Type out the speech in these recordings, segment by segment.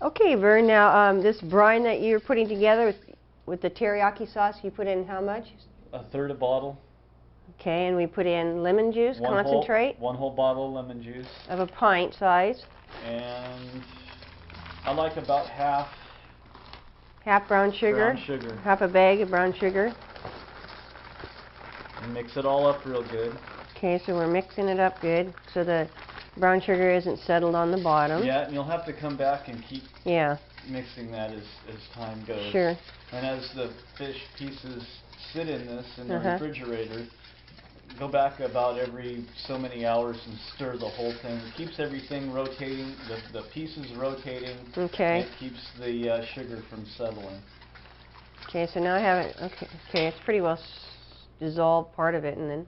Okay, Vern, now this brine that you're putting together with the teriyaki sauce, you put in how much? 1/3 a bottle. Okay, and we put in lemon juice, concentrate? One whole bottle of lemon juice. Of a pint size. And I like about half. Half brown sugar. Brown sugar. Half a bag of brown sugar. And mix it all up real good. Okay, so we're mixing it up good so the brown sugar isn't settled on the bottom. Yeah, and you'll have to come back and keep mixing that as time goes. Sure. And as the fish pieces sit in this in the refrigerator, go back about every so many hours and stir the whole thing. It keeps everything rotating, the pieces rotating. Okay. And it keeps the sugar from settling. Okay, so now I have it. Okay, it's pretty well dissolved part of it, and then.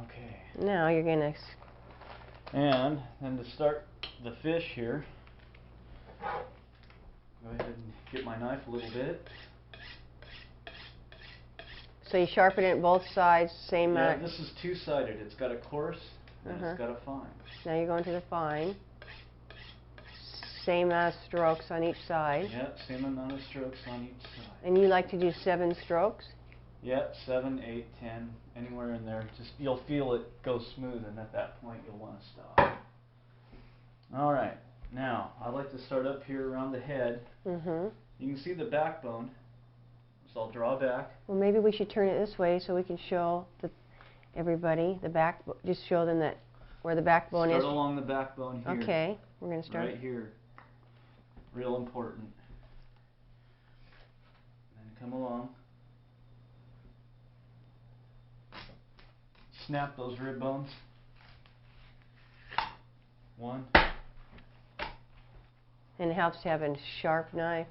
Okay. Now you're gonna. And then to start the fish here, go ahead and get my knife a little bit. So you sharpen it both sides, same amount? Yeah, this is two-sided. It's got a coarse and it's got a fine. Now you're going to the fine. Same strokes on each side. Yeah, same amount of strokes on each side. And you like to do 7 strokes? Yeah, 7, 8, 10, anywhere in there. Just you'll feel it go smooth, and at that point you'll want to stop. All right. Now I like to start up here around the head. You can see the backbone. So I'll draw back. Well, maybe we should turn it this way so we can show everybody the back. Just show them that where the backbone is. Start along the backbone here. Okay, we're going to start right here. Real important. Then come along. Snap those rib bones. 1. And it helps to have a sharp knife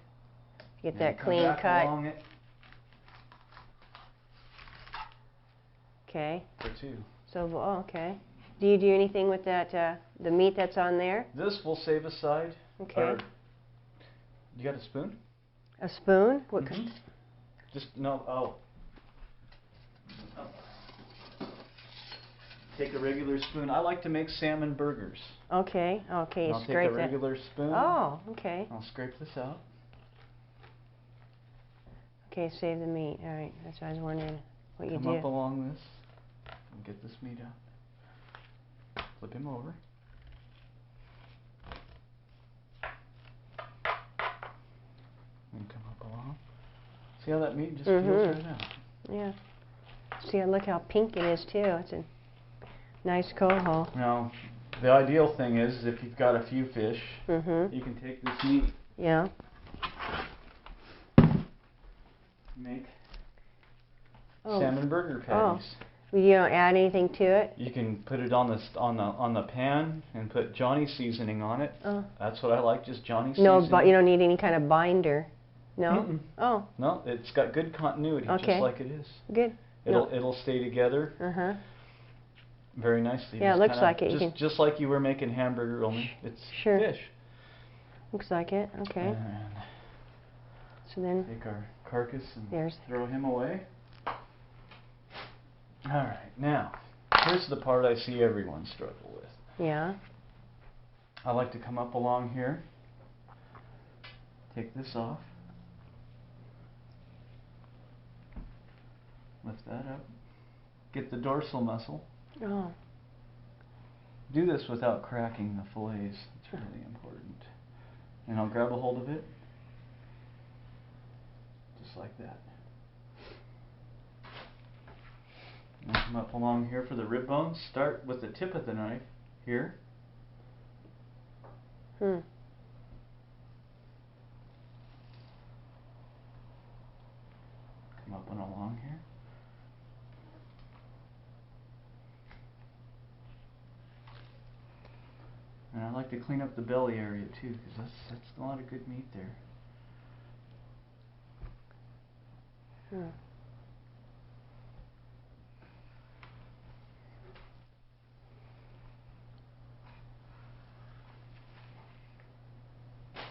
to get that clean back cut. Along it. Okay. For 2. So, okay. Do you do anything with that, the meat that's on there? This will save aside. Okay. You got a spoon? A spoon? What kind? Just, no, Take a regular spoon. I like to make salmon burgers. Okay, okay. I'll take a regular spoon. Oh, okay. I'll scrape this out. Okay, save the meat. All right, that's what I was wondering what you do. Come up along this and get this meat out. Flip him over. And come up along. See how that meat just peels right out? Yeah. See, look how pink it is too. It's a nice coho. Now, the ideal thing is if you've got a few fish, you can take this meat. Yeah. Make salmon burger patties. You don't add anything to it? You can put it on the pan and put Johnny seasoning on it. That's what I like, just Johnny seasoning. No, but you don't need any kind of binder. No? Oh. No, it's got good continuity, just like it is. Good. It'll stay together. Very nicely. Yeah, it looks like it. Just like you were making hamburger, only it's fish. Looks like it. Okay. And so then take our carcass and throw him away. All right, now here's the part I see everyone struggle with. Yeah. I like to come up along here, take this off, lift that up, get the dorsal muscle. Oh. Do this without cracking the fillets. It's really important. And I'll grab a hold of it, just like that. And come up along here for the rib bones. Start with the tip of the knife here. Come up and along here. And I like to clean up the belly area too, because that's a lot of good meat there.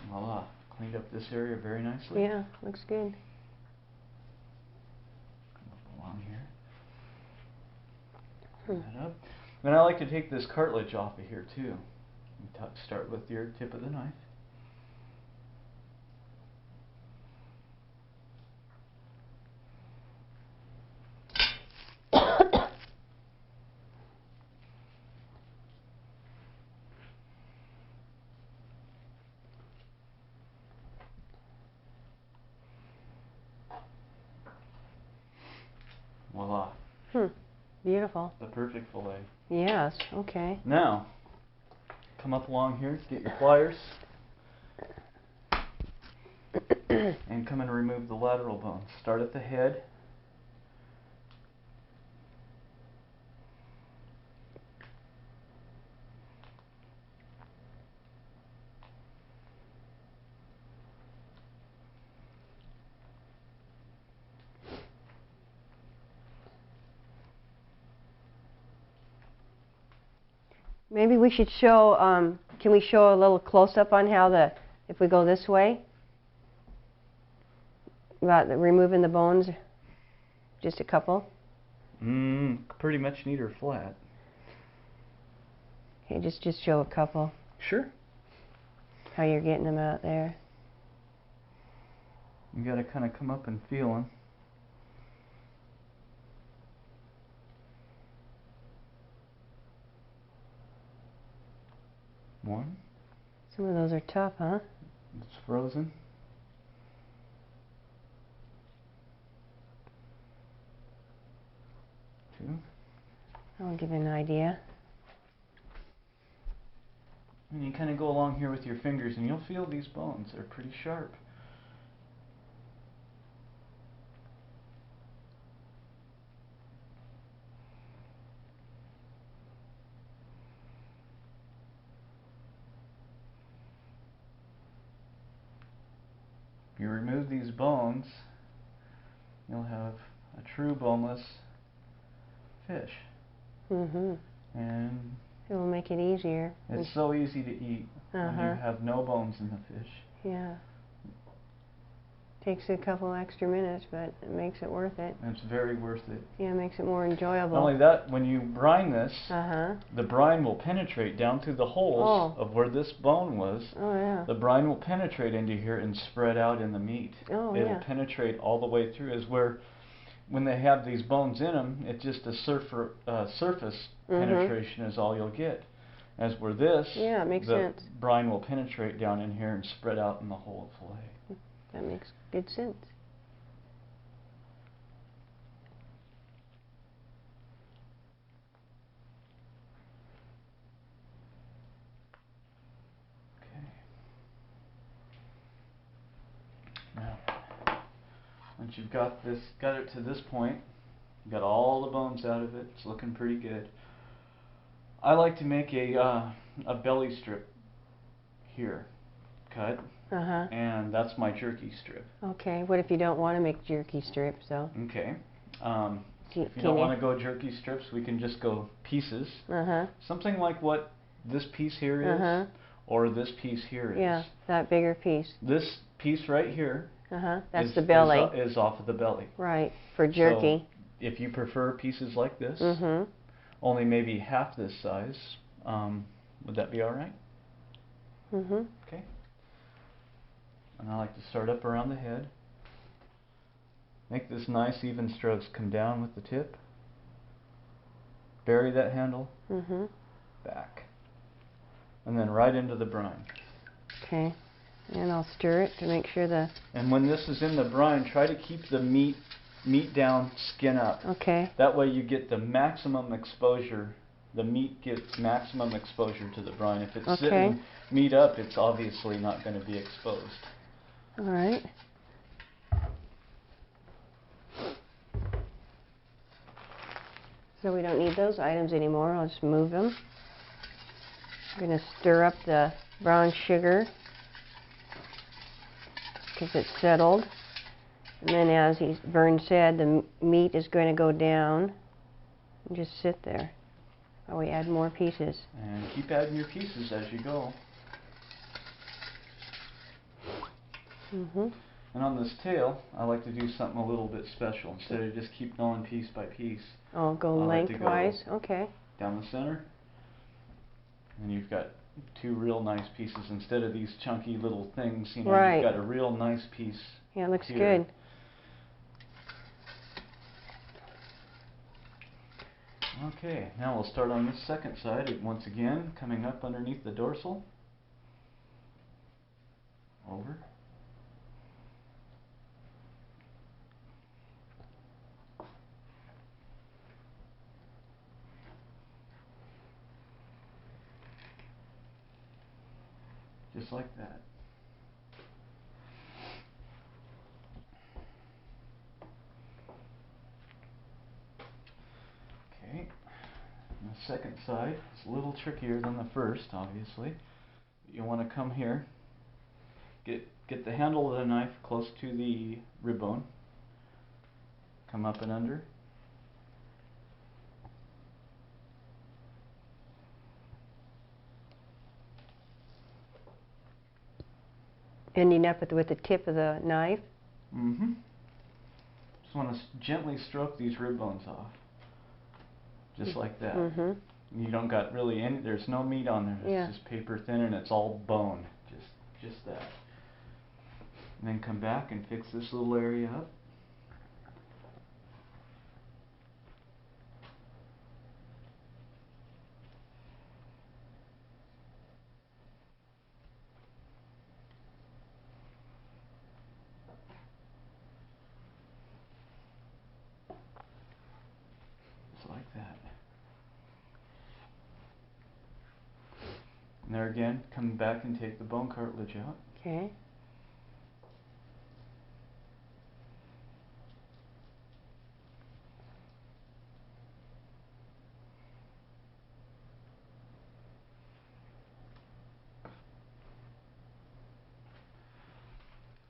Voila, cleaned up this area very nicely. Yeah, looks good. Come up along here. that up. Then I like to take this cartilage off of here too. Start with your tip of the knife. Voila. Beautiful. The perfect fillet. Yes, okay. Now, come up along here, get your pliers, and come and remove the lateral bones. Start at the head. Maybe we should show, can we show a little close-up on how if we go this way, about removing the bones, just a couple? Pretty much need her flat. Okay, just show a couple. Sure. How you're getting them out there. You gotta kind of come up and feel them. One. Some of those are tough, huh? It's frozen. Two. I'll give you an idea. And you kind of go along here with your fingers and you'll feel these bones. They're pretty sharp. If you remove these bones, you'll have a true boneless fish. And it will make it easier. It's so easy to eat when you have no bones in the fish. Yeah. Takes a couple extra minutes, but it makes it worth it. It's very worth it. Yeah, it makes it more enjoyable. Not only that, when you brine this, the brine will penetrate down through the holes of where this bone was. Oh, yeah. The brine will penetrate into here and spread out in the meat. Oh, It'll penetrate all the way through. Is where, when they have these bones in them, it's just a surface penetration is all you'll get. As where this, it makes sense. Brine will penetrate down in here and spread out in the whole fillet. That makes good sense. Okay. Now, once you've got it to this point, you've got all the bones out of it. It's looking pretty good. I like to make a belly strip here, cut. And that's my jerky strip. Okay, what if you don't want to make jerky strips, though? Okay. If you don't want to go jerky strips, we can just go pieces. Something like what this piece here is, or this piece here is. Yeah, that bigger piece. This piece right here that's the belly. Is off of the belly. Right, for jerky. So if you prefer pieces like this, only maybe half this size, would that be all right? Okay. And I like to start up around the head. Make this nice even strokes. Come down with the tip. Bury that handle. Back. And then right into the brine. Okay. And I'll stir it to make sure the... And when this is in the brine, try to keep the meat down, skin up. Okay. That way you get the maximum exposure. The meat gets maximum exposure to the brine. If it's sitting meat up, it's obviously not going to be exposed. All right. So we don't need those items anymore. I'll just move them. I'm going to stir up the brown sugar because it's settled. And then, as Vern said, the meat is going to go down and just sit there while we add more pieces. And keep adding your pieces as you go. And on this tail, I like to do something a little bit special. Instead of just keep going piece by piece, Oh, go I like to go lengthwise. Okay. down the center, and you've got two real nice pieces instead of these chunky little things. You know, Right. you've got a real nice piece. Yeah, it looks here. good. Okay, now we'll start on this second side. Once again, coming up underneath the dorsal. Over. Just like that. Okay. And the second side is a little trickier than the first, obviously. You want to come here, get the handle of the knife close to the rib bone. Come up and under. Ending up with the tip of the knife. Mm-hmm. Just want to gently stroke these rib bones off. Just like that. Mm-hmm. You don't got really any, there's no meat on there. It's Yeah. just paper thin and it's all bone. Just that. And then come back and fix this little area up. Just like that. And there again, come back and take the bone cartilage out. Okay.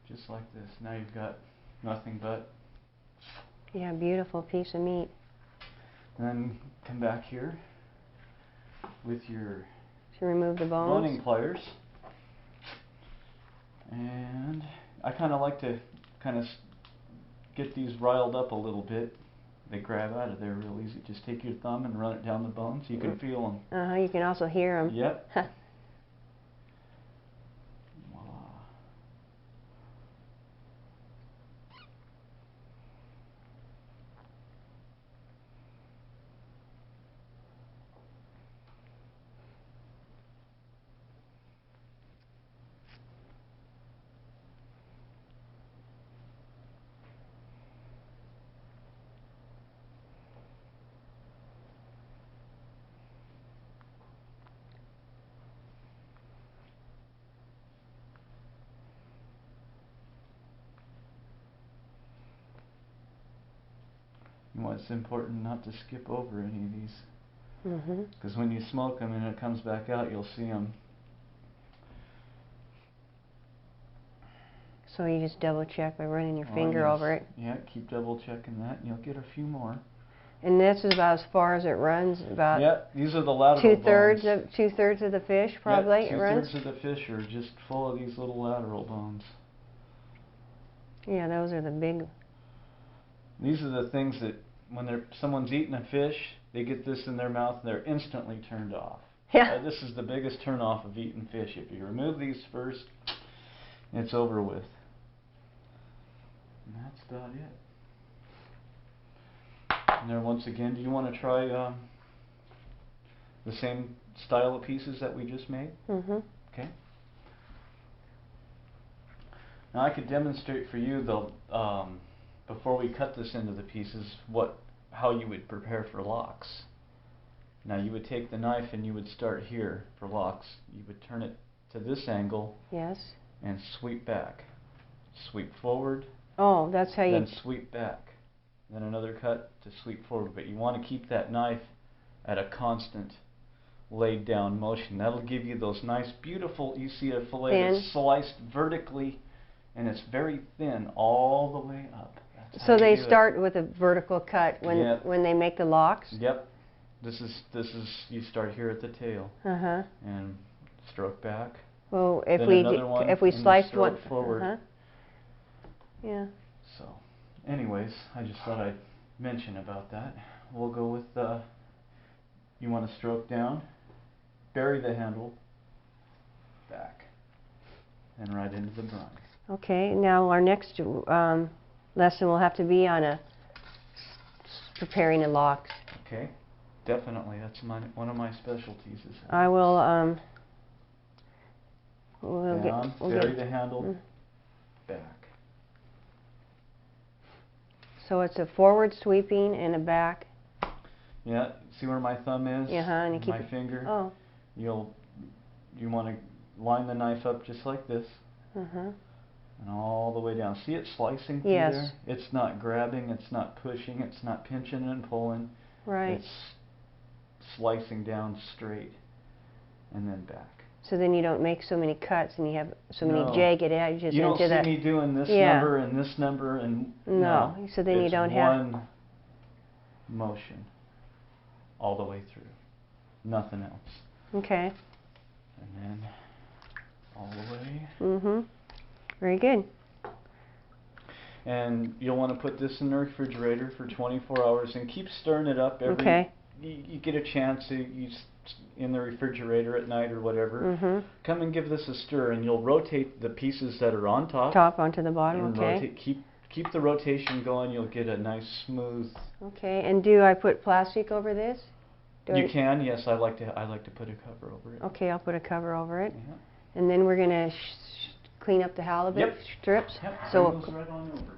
Just like this. Now you've got nothing but. Yeah, beautiful piece of meat. And then come back here with your To remove the bones. boning pliers. And I kind of like to get these riled up a little bit. They grab out of there real easy. Just take your thumb and run it down the bones. You can feel them. You can also hear them. Yep. Voila. And what's important not to skip over any of these. Mm-hmm. Because when you smoke them and it comes back out, you'll see them. So you just double check by running your finger over it. Yeah, keep double checking that and you'll get a few more. And this is about as far as it runs, about Yeah, these are the lateral two-thirds bones. of the fish, probably. Yeah, it runs. 2/3 of the fish are just full of these little lateral bones. Yeah, those are the big. These are the things that when someone's eating a fish, they get this in their mouth and they're instantly turned off. Yeah. This is the biggest turn off of eating fish. If you remove these first, it's over with. And that's about it. And there, once again, do you want to try the same style of pieces that we just made? Mm-hmm. Okay. Now I could demonstrate for you before we cut this into the pieces how you would prepare for locks. Now you would take the knife and you would start here for locks. You would turn it to this angle. Yes. And sweep back. Sweep forward. Oh, that's how you. Then sweep back. Then another cut to sweep forward. But you want to keep that knife at a constant laid down motion. That'll give you those nice, beautiful, you see a fillet that's sliced vertically and it's very thin all the way up. So they start with a vertical cut when they make the locks? Yep. This is you start here at the tail. Uh-huh. And stroke back. Well, Then if we sliced one forward. Uh-huh. Yeah. So, anyways, I just thought I'd mention about that. we'll go with you want to stroke down, bury the handle, back, and right into the brine. Okay, now our next lesson will have to be on preparing the locks. Okay, definitely. That's one of my specialties. Is I will. Down, bury the handle, back. So it's a forward sweeping and a back. Yeah, see where my thumb is? And you keep my finger. Oh. You want to line the knife up just like this. And all the way down. See it slicing through there? It's not grabbing, it's not pushing, it's not pinching and pulling. Right. It's slicing down straight and then back. So then you don't make so many cuts and you have so many jagged edges. You don't see me doing this number and this number and no. So then you don't have one motion all the way through. Nothing else. Okay. And then all the way. Very good. And you'll want to put this in the refrigerator for 24 hours and keep stirring it up every you get a chance to in the refrigerator at night or whatever. Come and give this a stir, and you'll rotate the pieces that are on top onto the bottom. And rotate, keep the rotation going. You'll get a nice smooth. Okay. And do I put plastic over this? You can. Yes, I like to put a cover over it. Okay, I'll put a cover over it. Yeah. And then we're gonna clean up the halibut strips. Yep. So goes right on over.